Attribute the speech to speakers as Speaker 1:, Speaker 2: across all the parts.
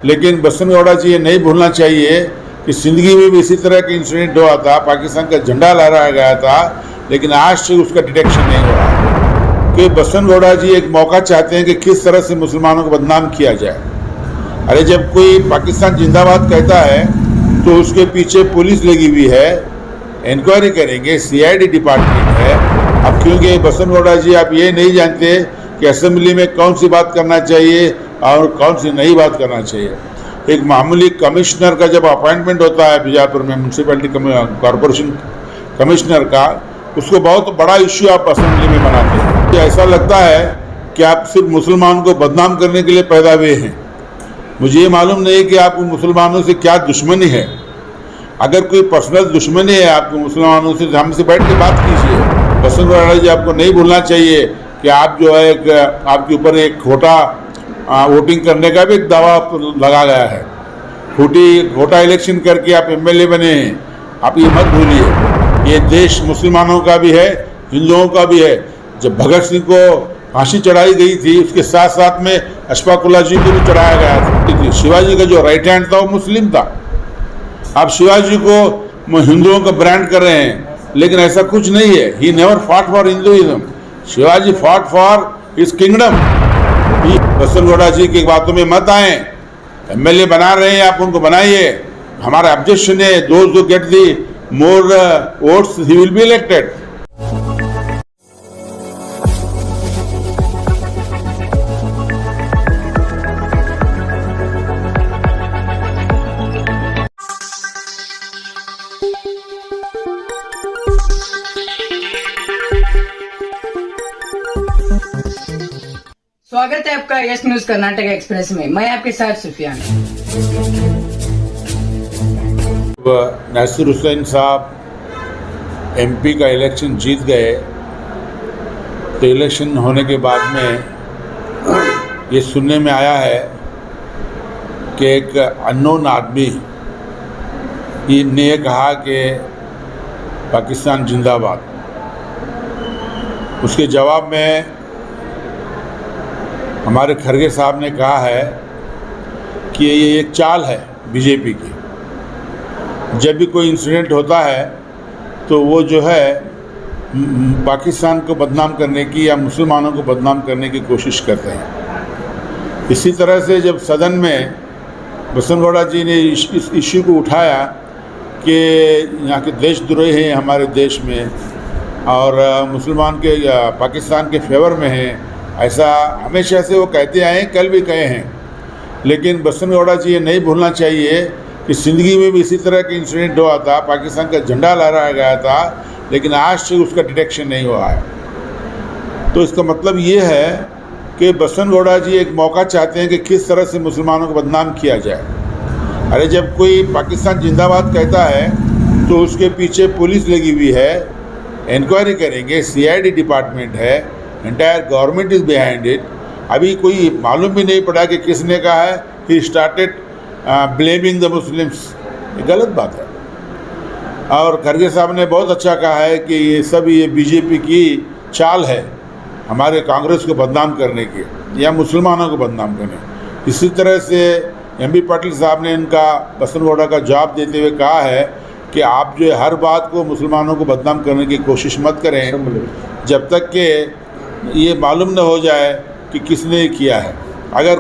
Speaker 1: लेकिन बसंत गौड़ा जी ये नहीं भूलना चाहिए कि जिंदगी में भी इसी तरह के इंसिडेंट हुआ था, पाकिस्तान का झंडा लहराया गया था, लेकिन आज से उसका डिटेक्शन नहीं हो रहा है। कि बसंत गौड़ा जी एक मौका चाहते हैं कि किस तरह से मुसलमानों को बदनाम किया जाए। अरे जब कोई पाकिस्तान जिंदाबाद कहता है तो उसके पीछे पुलिस लगी हुई है, इंक्वायरी करेंगे, CID डिपार्टमेंट है। अब क्योंकि बसंत गौड़ा जी आप ये नहीं जानते कि असेंबली में कौन सी बात करना चाहिए और कौन सी नहीं बात करना चाहिए। एक मामूली कमिश्नर का जब अपॉइंटमेंट होता है बीजापुर में, म्यूनसिपैलिटी कॉरपोरेशन कमिश्नर का, उसको बहुत बड़ा इश्यू आप असेंबली में बनाते हैं। तो ऐसा लगता है कि आप सिर्फ मुसलमान को बदनाम करने के लिए पैदा हुए हैं। मुझे ये मालूम नहीं कि आपको मुसलमानों से क्या दुश्मनी है। अगर कोई पर्सनल दुश्मनी है आपको मुसलमानों से, हमसे बैठ के बात कीजिए। बसंत गौड़ा जी आपको नहीं भूलना चाहिए कि आप जो है आपके ऊपर एक खोटा वोटिंग करने का भी एक दावा लगा गया है। खोटा इलेक्शन करके आप MLA बने हैं। आप ये मत भूलिए, ये देश मुसलमानों का भी है, हिंदुओं का भी है। जब भगत सिंह को फांसी चढ़ाई गई थी, उसके साथ साथ में अशफाक उल्लाह जी को भी चढ़ाया गया था। शिवाजी का जो राइट हैंड था वो मुस्लिम था। आप शिवाजी को हिंदुओं का ब्रांड कर रहे हैं, लेकिन ऐसा कुछ नहीं है। He never fought for Hinduism, Shivaji fought for his kingdom. Basant Gowda ji की बातों में मत आए। MLA बना रहे हैं आप, उनको बनाइए। हमारा ऑब्जेक्शन है, those who get the more votes he will be elected.
Speaker 2: स्वागत है आपका यस न्यूज कर्नाटक एक्सप्रेस में। मैं आपके साथ सुफियान।
Speaker 1: नासिर हुसैन साहब MP का इलेक्शन जीत गए, तो इलेक्शन होने के बाद में ये सुनने में आया है कि एक अननोन आदमी ने कहा कि पाकिस्तान जिंदाबाद। उसके जवाब में हमारे खरगे साहब ने कहा है कि ये एक चाल है BJP की। जब भी कोई इंसिडेंट होता है तो वो जो है पाकिस्तान को बदनाम करने की या मुसलमानों को बदनाम करने की कोशिश करते हैं। इसी तरह से जब सदन में बसंत गौड़ा जी ने इस इश्यू को उठाया कि यहाँ के देशद्रोही हैं हमारे देश में और मुसलमान के पाकिस्तान के फेवर में हैं, ऐसा हमेशा से वो कहते आए हैं, कल भी कहे हैं। लेकिन बसंत गौड़ा जी ये नहीं भूलना चाहिए कि ज़िंदगी में भी इसी तरह के इंसिडेंट हुआ था, पाकिस्तान का झंडा लहराया गया था, लेकिन आज से उसका डिटेक्शन नहीं हुआ है। तो इसका मतलब ये है कि बसंत गौड़ा जी एक मौका चाहते हैं कि किस तरह से मुसलमानों को बदनाम किया जाए। अरे जब कोई पाकिस्तान जिंदाबाद कहता है तो उसके पीछे पुलिस लगी हुई है, इंक्वायरी करेंगे, CID डिपार्टमेंट है, entire government is behind it. अभी कोई मालूम भी नहीं पड़ा कि किसने कहा है। He started blaming the Muslims. ये गलत बात है। और खरगे साहब ने बहुत अच्छा कहा है कि ये BJP की चाल है हमारे कांग्रेस को बदनाम करने की या मुसलमानों को बदनाम करने। इसी तरह से MP पाटिल साहब ने इनका बसंत गौड़ा का जवाब देते हुए कहा है कि आप जो हर बात को मुसलमानों को बदनाम करने की कोशिश मत करें जब तक कि ये मालूम न हो जाए कि किसने किया है। अगर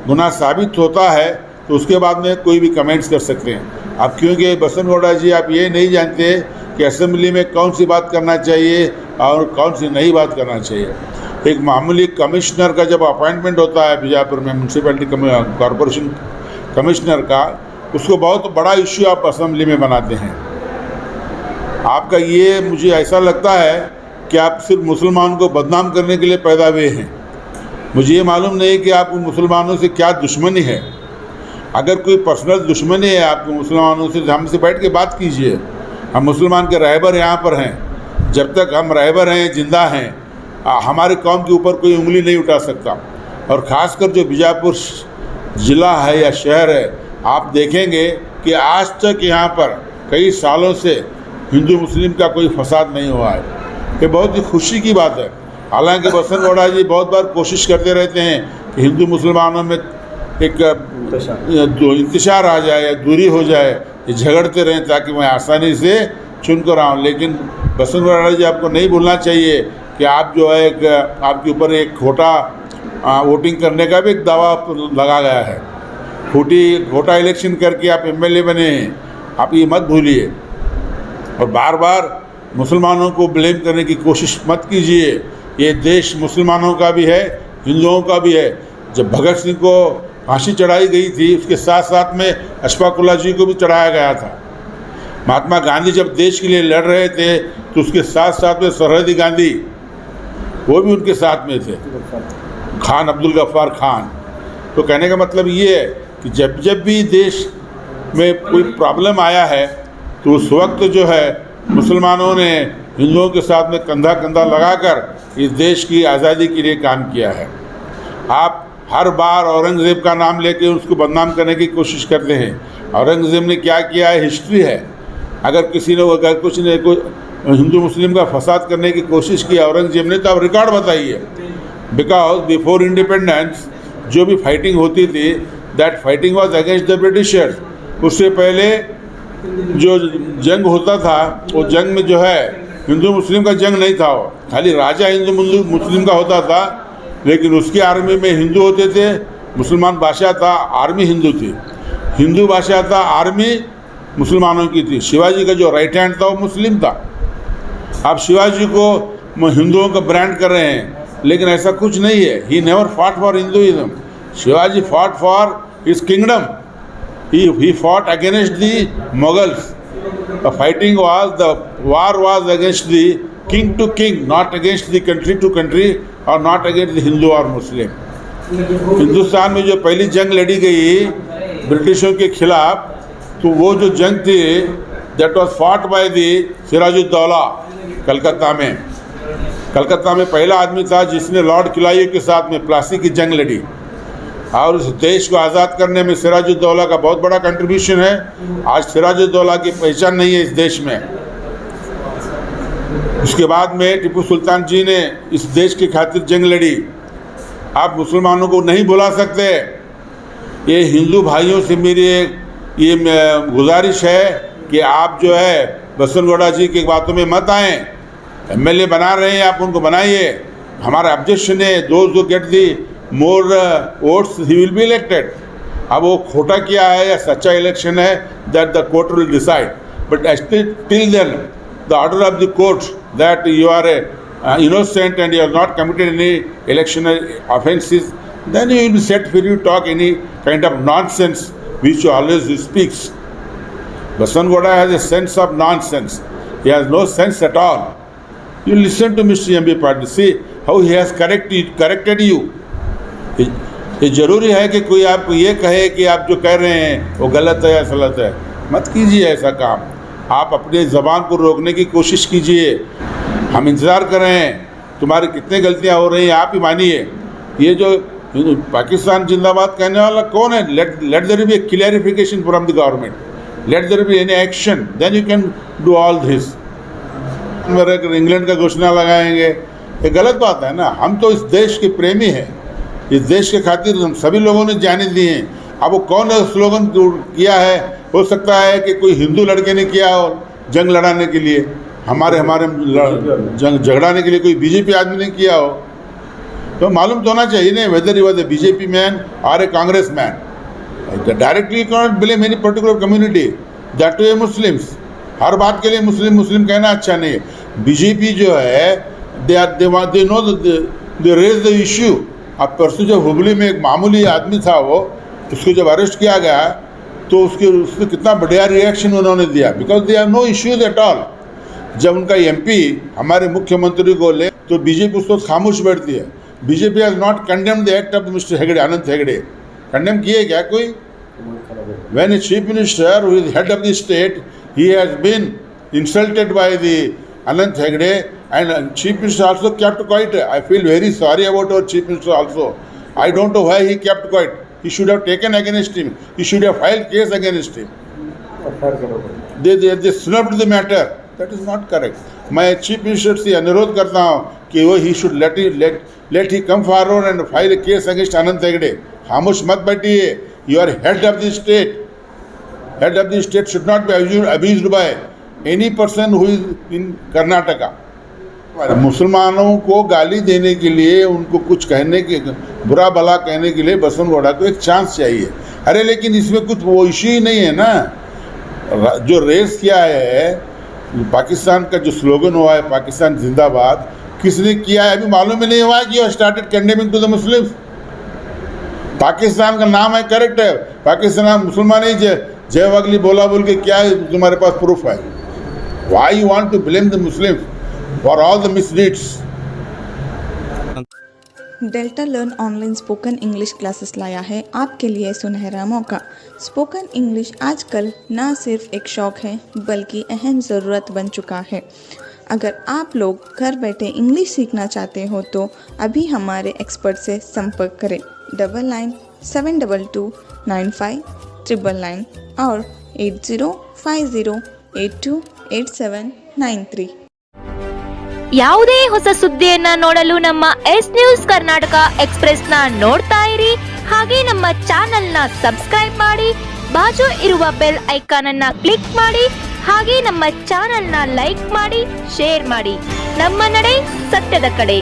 Speaker 1: गुनाह साबित होता है तो उसके बाद में कोई भी कमेंट्स कर सकते हैं। अब क्योंकि बसंत गौड़ा जी आप ये नहीं जानते कि असेंबली में कौन सी बात करना चाहिए और कौन सी नहीं बात करना चाहिए। एक मामूली कमिश्नर का जब अपॉइंटमेंट होता है बीजापुर में, म्यूनसिपैलिटी कॉरपोरेशन कमिश्नर का, उसको बहुत बड़ा इश्यू आप असेंबली में बनाते हैं। आपका ये मुझे ऐसा लगता है कि आप सिर्फ मुसलमान को बदनाम करने के लिए पैदा हुए हैं। मुझे ये मालूम नहीं कि आपको मुसलमानों से क्या दुश्मनी है। अगर कोई पर्सनल दुश्मनी है आपको मुसलमानों से, हमसे बैठ के बात कीजिए। हम मुसलमान के रहबर यहाँ पर हैं। जब तक हम रहबर हैं, जिंदा हैं, हमारे कौम के ऊपर कोई उंगली नहीं उठा सकता। और ख़ासकर जो बीजापुर ज़िला है या शहर है, आप देखेंगे कि आज तक यहाँ पर कई सालों से हिंदू मुस्लिम का कोई फसाद नहीं हुआ है। ये बहुत ही खुशी की बात है। हालांकि बसंत गौड़ा जी बहुत बार कोशिश करते रहते हैं कि हिंदू मुसलमानों में एक इंतशार आ जाए या दूरी हो जाए, ये झगड़ते रहें ताकि मैं आसानी से चुन कर आऊँ। लेकिन बसंत गौड़ा जी, आपको नहीं भूलना चाहिए कि आप जो है एक आपके ऊपर एक खोटा वोटिंग करने का भी एक दावा लगा गया है। खोटा इलेक्शन करके आप एमएलए बने हैं, आप ये मत भूलिए। और बार बार मुसलमानों को ब्लेम करने की कोशिश मत कीजिए। ये देश मुसलमानों का भी है, हिंदुओं का भी है। जब भगत सिंह को फांसी चढ़ाई गई थी, उसके साथ साथ में अशफाक उल्लाह जी को भी चढ़ाया गया था। महात्मा गांधी जब देश के लिए लड़ रहे थे तो उसके साथ साथ में सरहदी गांधी, वो भी उनके साथ में थे, खान अब्दुल गफ्फार खान। तो कहने का मतलब ये है कि जब जब भी देश में कोई प्रॉब्लम आया है तो उस वक्त जो है मुसलमानों ने हिंदुओं के साथ में कंधा कंधा लगाकर इस देश की आज़ादी के लिए काम किया है। आप हर बार औरंगज़ेब का नाम लेके उसको बदनाम करने की कोशिश करते हैं। औरंगज़ेब ने क्या किया है, हिस्ट्री है। अगर किसी ने अगर कुछ ने कोई हिंदू मुस्लिम का फसाद करने की कोशिश की औरंगज़ेब ने, तो आप रिकॉर्ड बताइए। बिकॉज बिफोर इंडिपेंडेंस जो भी फाइटिंग होती थी, that fighting was against the Britishers. उससे पहले जो जंग होता था, वो जंग में जो है हिंदू मुस्लिम का जंग नहीं था, वो खाली राजा हिंदू मुस्लिम का होता था। लेकिन उसकी आर्मी में हिंदू होते थे, मुसलमान बादशाह था, आर्मी हिंदू थी। हिंदू बादशाह था, आर्मी मुसलमानों की थी। शिवाजी का जो राइट हैंड था वो मुस्लिम था। आप शिवाजी को हिंदुओं का ब्रांड कर रहे हैं, लेकिन ऐसा कुछ नहीं है। He never fought for Hinduism. Shivaji fought for his kingdom. He fought against the Mughals. The fighting was, the war was against the king to king, not against the country to country or not against the Hindu or Muslim. Hindustan में जो पहली जंग लड़ी गई ब्रिटिशों के खिलाफ, तो वो जो जंग थी that was fought by the Siraj-ud-Daulah Calcutta में। कलकत्ता में पहला आदमी था जिसने लॉर्ड किलाइयों के साथ में प्लासी की जंग लड़ी। और उस देश को आज़ाद करने में सिराजुद्दौला का बहुत बड़ा कंट्रीब्यूशन है। आज सिराजुद्दौला की पहचान नहीं है इस देश में। उसके बाद में टीपू सुल्तान जी ने इस देश की खातिर जंग लड़ी। आप मुसलमानों को नहीं भुला सकते। ये हिंदू भाइयों से मेरी ये गुजारिश है कि आप जो है बसंत गौड़ा जी की बातों में मत आएँ। एमएलए बना रहे हैं, आप उनको बनाइए। हमारा ऑब्जेक्शन है, those who get the more votes he will be elected. अब वो खोटा किया है या सच्चा इलेक्शन है, that the court will decide. But till then the order of the court that you are innocent and you have not committed any election offences, then you will be set free to talk any kind of nonsense which you always speaks. Basant Gowda has a sense of nonsense. He has no sense at all. You listen to Mr. M.B. Patil. See how he has corrected you. ये ज़रूरी है कि कोई आपको ये कहे कि आप जो कह रहे हैं वो गलत है या गलत है। मत कीजिए ऐसा काम। आप अपने ज़बान को रोकने की कोशिश कीजिए। हम इंतज़ार कर रहे हैं, तुम्हारी कितनी गलतियां हो रही हैं आप ही मानिए। ये जो पाकिस्तान जिंदाबाद कहने वाला कौन है? Let there be a clarification from the government, let there be any action, then you can do all this. मेरे इंग्लैंड का घोषणा लगाएंगे, ये गलत बात है ना। हम तो इस देश के प्रेमी हैं, इस देश के खातिर हम सभी लोगों ने जाने दिए हैं। अब वो कौन स्लोगन किया है? हो सकता है कि कोई हिंदू लड़के ने किया हो जंग लड़ाने के लिए, हमारे जंग झगड़ाने के लिए कोई बीजेपी आदमी ने किया हो। तो मालूम तो होना चाहिए ना, whether he was a BJP man और a Congress man. Directly you can not blame any particular community, that too a Muslims. हर बात के लिए मुस्लिम मुस्लिम कहना अच्छा नहीं है। बीजेपी जो है they know they raise the issue. अब परसों जब हुबली में एक मामूली आदमी था, वो उसको जब अरेस्ट किया गया तो उसने कितना बढ़िया रिएक्शन उन्होंने दिया, because they have no issues at all. जब उनका एमपी हमारे मुख्यमंत्री को ले तो बीजेपी उसको खामोश बैठती है। BJP has not condemned the act of mister Hegde, Anant Hegde. Condemn किए क्या कोई? When a chief minister who is head of the state, he has been insulted by the Anant Hegde, and Chief Minister also kept quiet. I feel very sorry about our Chief Minister also. I don't know why he kept quiet. He should have taken against him. He should have filed case against him. They snubbed the matter. That is not correct. मैं Chief Minister से अनुरोध करता हूँ कि वो he should let he come forward and file a case against Anant Hegde. खामोश मत बैठिए. You are head of the state. Head of the state should not be abused by any person who is in Karnataka. मुसलमानों को गाली देने के लिए, उनको कुछ कहने के, बुरा भला कहने के लिए बसवनगौड़ा को एक चांस चाहिए. अरे लेकिन इसमें कुछ वो इश्यू ही नहीं है ना. जो रेस किया है, पाकिस्तान का जो स्लोगन हुआ है पाकिस्तान जिंदाबाद, किसने किया है अभी मालूम ही नहीं हुआ कि you started condemning to the Muslims. Pakistan का नाम है, करेक्ट है, पाकिस्तान मुसलमान ही जय वगली बोला बोल के क्या है, तुम्हारे पास प्रूफ है? Why you want to blame the Muslims for all the misdeeds?
Speaker 3: Delta learn online spoken English classes लाया है आपके लिए सुनहरा मौका. स्पोकन इंग्लिश आजकल ना सिर्फ एक शौक़ है बल्कि अहम ज़रूरत बन चुका है. अगर आप लोग घर बैठे इंग्लिश सीखना चाहते हो तो अभी हमारे एक्सपर्ट से संपर्क करें 9972295999 और 8050828793.
Speaker 4: ಯಾವುದೇ ಹೊಸ ಸುದ್ದಿಯನ್ನ ನೋಡಲು ನಮ್ಮ ಎಸ್ ನ್ಯೂಸ್ ಕರ್ನಾಟಕ ಎಕ್ಸ್‌ಪ್ರೆಸ್‌ನ ನೋಡ್ತಾ ಇರಿ. ಹಾಗೆ ನಮ್ಮ ಚಾನೆಲ್‌ನ ಸಬ್ಸ್ಕ್ರೈಬ್ ಮಾಡಿ, ಬಾಜು ಇರುವ ಬೆಲ್ ಐಕಾನ್ ಅನ್ನ ಕ್ಲಿಕ್ ಮಾಡಿ. ಹಾಗೆ ನಮ್ಮ ಚಾನೆಲ್‌ನ ಲೈಕ್ ಮಾಡಿ, ಶೇರ್ ಮಾಡಿ. ನಮ್ಮ ನಡೆ ಸತ್ಯದ ಕಡೆ.